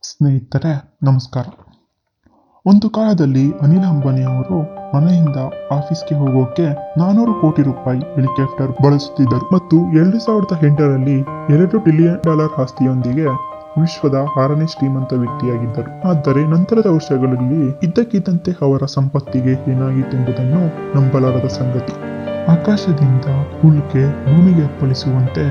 ಸ್ನೇಹಿತರೆ ನಮಸ್ಕಾರ. ಒಂದು ಕಾಲದಲ್ಲಿ ಅನಿಲ್ ಅಂಬಾನಿ ಅವರು ಮನೆಯಿಂದ ಆಫೀಸ್ಗೆ ಹೋಗೋಕೆ 400 ಕೋಟಿ ರೂಪಾಯಿ ಹೆಲಿಕಾಪ್ಟರ್ ಬಳಸುತ್ತಿದ್ದರು ಮತ್ತು 2008ರಲ್ಲಿ $2 ಟ್ರಿಲಿಯನ್ ಆಸ್ತಿಯೊಂದಿಗೆ ವಿಶ್ವದ 6ನೇ ಶ್ರೀಮಂತ ವ್ಯಕ್ತಿಯಾಗಿದ್ದರು. ಆದರೆ ನಂತರದ ವರ್ಷಗಳಲ್ಲಿ ಇದ್ದಕ್ಕಿದ್ದಂತೆ ಅವರ ಸಂಪತ್ತಿಗೆ ಏನಾಗಿತ್ತೆಂಬುದನ್ನು ನಂಬಲಾರದ ಸಂಗತಿ. ಆಕಾಶದಿಂದ ಉಲ್ಕೆ ಭೂಮಿಗೆ ಅಪ್ಪಳಿಸುವಂತೆ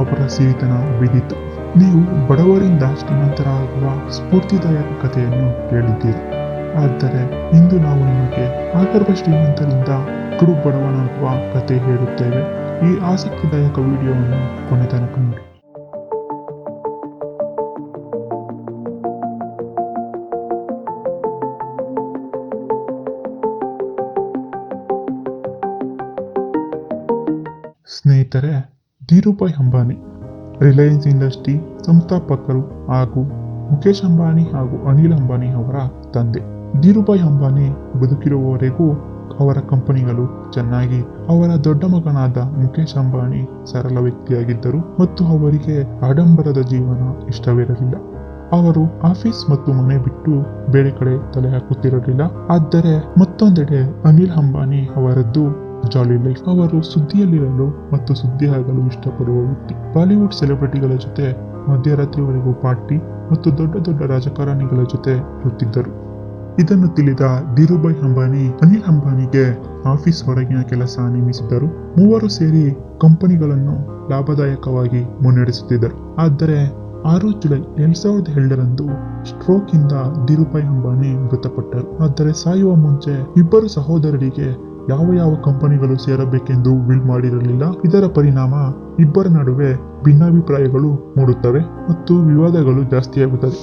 ಅವರ ಸಿರಿತನ ಬಿದ್ದಿತು. ನೀವು ಬಡವರಿಂದ ಶ್ರೀಮಂತರಾಗುವ ಸ್ಫೂರ್ತಿದಾಯಕ ಕಥೆಯನ್ನು ಕೇಳಿದ್ದೀರಿ. ಆದರೆ ಇಂದು ನಾವು ನಿಮಗೆ ಆಗರ್ಭ ಶ್ರೀಮಂತರಿಂದ ಕಡು ಬಡವನಾಗುವ ಕಥೆ ಹೇಳುತ್ತೇವೆ. ಈ ಆಸಕ್ತಿದಾಯಕ ವಿಡಿಯೋವನ್ನು ಕೊನೆ ತನಕ ನೋಡಿ. ಸ್ನೇಹಿತರೆ, ಧೀರುಭಾಯ್ ಅಂಬಾನಿ ರಿಲಯನ್ಸ್ ಇಂಡಸ್ಟ್ರಿ ಸಂಸ್ಥಾಪಕರು ಹಾಗೂ ಮುಖೇಶ್ ಅಂಬಾನಿ ಹಾಗೂ ಅನಿಲ್ ಅಂಬಾನಿ ಅವರ ತಂದೆ. ಧೀರುಭಾಯ್ ಅಂಬಾನಿ ಬದುಕಿರುವವರೆಗೂ ಅವರ ಕಂಪನಿಗಳು ಚೆನ್ನಾಗಿ. ಅವರ ದೊಡ್ಡ ಮಗನಾದ ಮುಖೇಶ್ ಅಂಬಾನಿ ಸರಳ ವ್ಯಕ್ತಿಯಾಗಿದ್ದರು ಮತ್ತು ಅವರಿಗೆ ಆಡಂಬರದ ಜೀವನ ಇಷ್ಟವಿರಲಿಲ್ಲ. ಅವರು ಆಫೀಸ್ ಮತ್ತು ಮನೆ ಬಿಟ್ಟು ಬೇರೆ ಕಡೆ ತಲೆ ಹಾಕುತ್ತಿರಲಿಲ್ಲ. ಆದರೆ ಮತ್ತೊಂದೆಡೆ ಅನಿಲ್ ಅಂಬಾನಿ ಅವರದ್ದು ಜಾಲಿ ಲೈಫ್. ಅವರು ಸುದ್ದಿಯಲ್ಲಿರಲು ಮತ್ತು ಸುದ್ದಿ ಆಗಲು ಇಷ್ಟಪಡುವ ವ್ಯಕ್ತಿ. ಬಾಲಿವುಡ್ ಸೆಲೆಬ್ರಿಟಿಗಳ ಜೊತೆ ಮಧ್ಯರಾತ್ರಿವರೆಗೂ ಪಾರ್ಟಿ ಮತ್ತು ದೊಡ್ಡ ದೊಡ್ಡ ರಾಜಕಾರಣಿಗಳ ಜೊತೆ ಇರುತ್ತಿದ್ದರು. ಇದನ್ನು ತಿಳಿದ ಧೀರುಭಾಯ್ ಅಂಬಾನಿ ಅನಿಲ್ ಅಂಬಾನಿಗೆ ಆಫೀಸ್ ಹೊರಗಿನ ಕೆಲಸ ನೇಮಿಸಿದರು. ಮೂವರು ಸೇರಿ ಕಂಪನಿಗಳನ್ನು ಲಾಭದಾಯಕವಾಗಿ ಮುನ್ನಡೆಸುತ್ತಿದ್ದರು. ಆದರೆ 6 ಜುಲೈ 2007ರಂದು ಸ್ಟ್ರೋಕ್ ಇಂದ ಧೀರುಭಾಯ್ ಅಂಬಾನಿ ಮೃತಪಟ್ಟರು. ಆದರೆ ಸಾಯುವ ಮುಂಚೆ ಇಬ್ಬರು ಸಹೋದರರಿಗೆ ಯಾವ ಕಂಪನಿಗಳು ಸೇರಬೇಕೆಂದು ವಿಲ್ ಮಾಡಿರಲಿಲ್ಲ. ಇದರ ಪರಿಣಾಮ ಇಬ್ಬರ ನಡುವೆ ಭಿನ್ನಾಭಿಪ್ರಾಯಗಳು ಮೂಡುತ್ತವೆ ಮತ್ತು ವಿವಾದಗಳು ಜಾಸ್ತಿಯಾಗುತ್ತದೆ.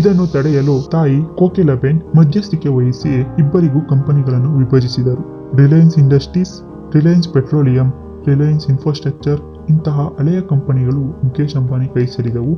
ಇದನ್ನು ತಡೆಯಲು ತಾಯಿ ಕೋಕಿಲಾಬೆನ್ ಮಧ್ಯಸ್ಥಿಕೆ ವಹಿಸಿ ಇಬ್ಬರಿಗೂ ಕಂಪನಿಗಳನ್ನು ವಿಭಜಿಸಿದರು. Reliance Industries, Reliance Petroleum, Reliance Infrastructure ಇಂತಹ ಹಳೆಯ ಕಂಪನಿಗಳು ಮುಖೇಶ್ ಅಂಬಾನಿ ಕೈ ಸೇರಿದವು.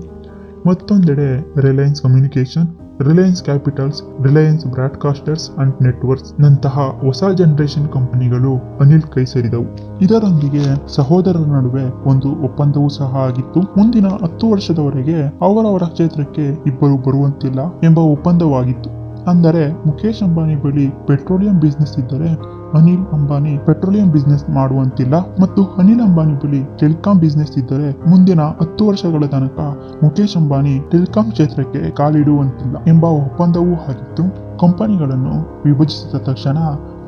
ಮತ್ತೊಂದೆಡೆ Reliance Communication, Reliance Capitals, Reliance Broadcasters and Networks ನಂತಹ ಹೊಸ ಜನರೇಷನ್ ಕಂಪನಿಗಳು ಅನಿಲ್ ಕೈ ಸೇರಿದವು. ಇದರೊಂದಿಗೆ ಸಹೋದರರ ನಡುವೆ ಒಂದು ಒಪ್ಪಂದವೂ ಸಹ ಆಗಿತ್ತು. ಮುಂದಿನ 10 ವರ್ಷದವರೆಗೆ ಅವರವರ ಕ್ಷೇತ್ರಕ್ಕೆ ಇಬ್ಬರು ಬರುವಂತಿಲ್ಲ ಎಂಬ ಒಪ್ಪಂದವಾಗಿತ್ತು. ಅಂದರೆ ಮುಖೇಶ್ ಅಂಬಾನಿ ಬಳಿ ಪೆಟ್ರೋಲಿಯಂ ಬಿಸ್ನೆಸ್ ಇದ್ದರೆ ಅನಿಲ್ ಅಂಬಾನಿ ಪೆಟ್ರೋಲಿಯಂ ಬಿಸ್ನೆಸ್ ಮಾಡುವಂತಿಲ್ಲ ಮತ್ತು ಅನಿಲ್ ಅಂಬಾನಿ ಬಳಿ ಟೆಲಿಕಾಂ ಬಿಸ್ನೆಸ್ ಇದ್ದರೆ ಮುಂದಿನ 10 ವರ್ಷಗಳ ತನಕ ಮುಖೇಶ್ ಅಂಬಾನಿ ಟೆಲಿಕಾಂ ಕ್ಷೇತ್ರಕ್ಕೆ ಕಾಲಿಡುವಂತಿಲ್ಲ ಎಂಬ ಒಪ್ಪಂದವೂ ಆಗಿತ್ತು. ಕಂಪನಿಗಳನ್ನು ವಿಭಜಿಸಿದ ತಕ್ಷಣ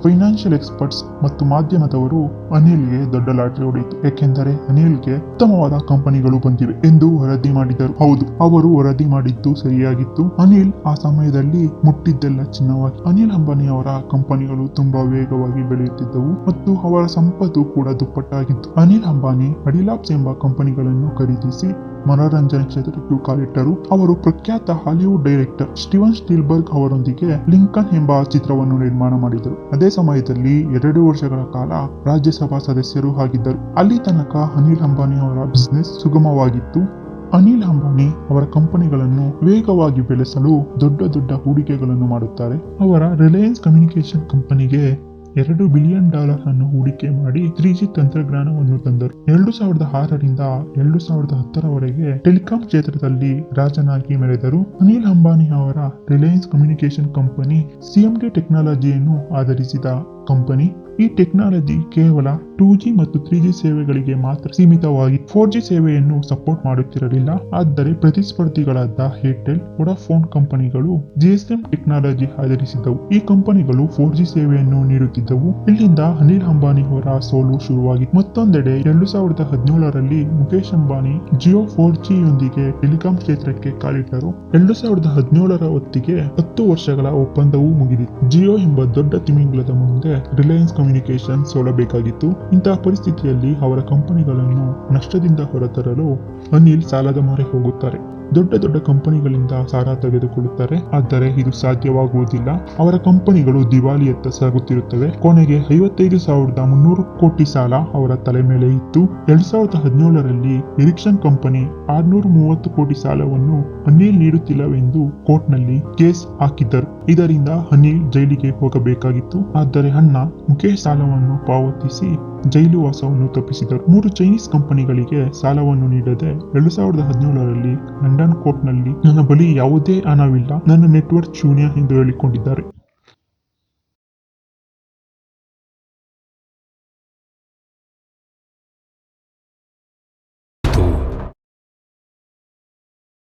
ಫೈನಾನ್ಷಿಯಲ್ ಎಕ್ಸ್ಪರ್ಟ್ಸ್ ಮತ್ತು ಮಾಧ್ಯಮದವರು ಅನಿಲ್ಗೆ ದೊಡ್ಡ ಲಾಟರಿ ಹೊಡೆಯಿತು. ಏಕೆಂದರೆ ಅನಿಲ್ಗೆ ಉತ್ತಮವಾದ ಕಂಪನಿಗಳು ಬಂದಿವೆ ಎಂದು ವರದಿ ಮಾಡಿದರು. ಹೌದು, ಅವರು ವರದಿ ಮಾಡಿದ್ದು ಸರಿಯಾಗಿತ್ತು. ಅನಿಲ್ ಆ ಸಮಯದಲ್ಲಿ ಮುಟ್ಟಿದ್ದೆಲ್ಲ ಚಿನ್ನವಾಗಿ. ಅನಿಲ್ ಅಂಬಾನಿ ಅವರ ಕಂಪನಿಗಳು ತುಂಬಾ ವೇಗವಾಗಿ ಬೆಳೆಯುತ್ತಿದ್ದವು ಮತ್ತು ಅವರ ಸಂಪತ್ತು ಕೂಡ ದುಪ್ಪಟ್ಟಾಗಿತ್ತು. ಅನಿಲ್ ಅಂಬಾನಿ ಅಡಿಲಾಬ್ಸ್ ಎಂಬ ಕಂಪನಿಗಳನ್ನು ಖರೀದಿಸಿ ಮನೋರಂಜನೆ ಕ್ಷೇತ್ರಕ್ಕೂ ಕಾಲಿಟ್ಟರು. ಅವರು ಪ್ರಖ್ಯಾತ ಹಾಲಿವುಡ್ ಡೈರೆಕ್ಟರ್ ಸ್ಟೀವನ್ ಸ್ಪೀಲ್ಬರ್ಗ್ ಅವರೊಂದಿಗೆ ಲಿಂಕನ್ ಎಂಬ ಚಿತ್ರವನ್ನು ನಿರ್ಮಾಣ ಮಾಡಿದರು. ಅದೇ ಸಮಯದಲ್ಲಿ 2 ವರ್ಷಗಳ ಕಾಲ ರಾಜ್ಯಸಭಾ ಸದಸ್ಯರು ಆಗಿದ್ದರು. ಅಲ್ಲಿ ತನಕ ಅನಿಲ್ ಅಂಬಾನಿ ಅವರ ಬಿಸ್ನೆಸ್ ಸುಗಮವಾಗಿತ್ತು. ಅನಿಲ್ ಅಂಬಾನಿ ಅವರ ಕಂಪನಿಗಳನ್ನು ವೇಗವಾಗಿ ಬೆಳೆಸಲು ದೊಡ್ಡ ಹೂಡಿಕೆಗಳನ್ನು ಮಾಡುತ್ತಾರೆ. ಅವರ ರಿಲಯನ್ಸ್ ಕಮ್ಯುನಿಕೇಶನ್ ಕಂಪನಿಗೆ $2 ಬಿಲಿಯನ್ ಅನ್ನು ಹೂಡಿಕೆ ಮಾಡಿ 3G ತಂತ್ರಜ್ಞಾನವನ್ನು ತಂದರು. 2006ರಿಂದ 2010ರವರೆಗೆ ಟೆಲಿಕಾಂ ಕ್ಷೇತ್ರದಲ್ಲಿ ರಾಜನಾಗಿ ಮೆರೆದರು. ಅನಿಲ್ ಅಂಬಾನಿ ಅವರ ರಿಲಯನ್ಸ್ ಕಮ್ಯುನಿಕೇಶನ್ ಕಂಪನಿ CMD ಟೆಕ್ನಾಲಜಿಯನ್ನು ಆಧರಿಸಿದ ಕಂಪನಿ. ಈ ಟೆಕ್ನಾಲಜಿ ಕೇವಲ 2G ಮತ್ತು 3G ಸೇವೆಗಳಿಗೆ ಮಾತ್ರ ಸೀಮಿತವಾಗಿ 4G ಸೇವೆಯನ್ನು ಸಪೋರ್ಟ್ ಮಾಡುತ್ತಿರಲಿಲ್ಲ. ಆದರೆ ಪ್ರತಿಸ್ಪರ್ಧಿಗಳಾದ ಏರ್ಟೆಲ್, ವೊಡಾಫೋನ್ ಕಂಪನಿಗಳು GSM ಟೆಕ್ನಾಲಜಿ ಆಧರಿಸಿದ್ದವು. ಈ ಕಂಪನಿಗಳು 4G ಸೇವೆಯನ್ನು ನೀಡುತ್ತಿದ್ದವು. ಇಲ್ಲಿಂದ ಅನಿಲ್ ಅಂಬಾನಿ ಅವರ ಸೋಲು ಶುರುವಾಗಿತ್ತು. ಮತ್ತೊಂದೆಡೆ 2017ರಲ್ಲಿ ಮುಖೇಶ್ ಅಂಬಾನಿ ಜಿಯೋ 4G ಯೊಂದಿಗೆ ಟೆಲಿಕಾಂ ಕ್ಷೇತ್ರಕ್ಕೆ ಕಾಲಿಟ್ಟರು. 2017ರ ಹೊತ್ತಿಗೆ 10 ವರ್ಷಗಳ ಒಪ್ಪಂದವೂ ಮುಗಿದಿತ್ತು. ಜಿಯೋ ಎಂಬ ದೊಡ್ಡ ತಿಮಿಂಗಲದ ಮುಂದೆ ರಿಲಯನ್ಸ್ ಕಮ್ಯುನಿಕೇಶನ್ ಸೋಲಬೇಕಾಗಿತ್ತು. ಇಂತಹ ಪರಿಸ್ಥಿತಿಯಲ್ಲಿ ಅವರ ಕಂಪನಿಗಳನ್ನು ನಷ್ಟದಿಂದ ಹೊರತರಲು ಅನಿಲ್ ಸಾಲದ ಮೊರೆ ಹೋಗುತ್ತಾರೆ. ದೊಡ್ಡ ಕಂಪನಿಗಳಿಂದ ಸಾಲ ತೆಗೆದುಕೊಳ್ಳುತ್ತಾರೆ. ಆದರೆ ಇದು ಸಾಧ್ಯವಾಗುವುದಿಲ್ಲ. ಅವರ ಕಂಪನಿಗಳು ದಿವಾಳಿಯತ್ತ ಸಾಗುತ್ತಿರುತ್ತವೆ. ಕೊನೆಗೆ 55,300 ಕೋಟಿ ಸಾಲ ಅವರ ತಲೆ ಮೇಲೆ ಇತ್ತು. 2017ರಲ್ಲಿ ಎರಿಕ್ಸನ್ ಕಂಪನಿ 630 ಕೋಟಿ ಸಾಲವನ್ನು ಅನಿಲ್ ನೀಡುತ್ತಿಲ್ಲವೆಂದು ಕೋರ್ಟ್ನಲ್ಲಿ ಕೇಸ್ ಹಾಕಿದ್ದರು. ಇದರಿಂದ ಅನಿಲ್ ಜೈಲಿಗೆ ಹೋಗಬೇಕಾಗಿತ್ತು. ಆದರೆ ಅಣ್ಣ ಮುಖೇಶ್ ಸಾಲವನ್ನು ಪಾವತಿಸಿ ಜೈಲು ವಾಸವನ್ನು ತಪ್ಪಿಸಿದರು. 3 ಚೈನೀಸ್ ಕಂಪನಿಗಳಿಗೆ ಸಾಲವನ್ನು ನೀಡದೆ 2017ರಲ್ಲಿ ಲಂಡನ್ ಕೋರ್ಟ್ನಲ್ಲಿ ನನ್ನ ಬಳಿ ಯಾವುದೇ ಹಣವಿಲ್ಲ, ನನ್ನ ನೆಟ್ವರ್ಕ್ ಶೂನ್ಯ ಎಂದು ಹೇಳಿಕೊಂಡಿದ್ದಾರೆ.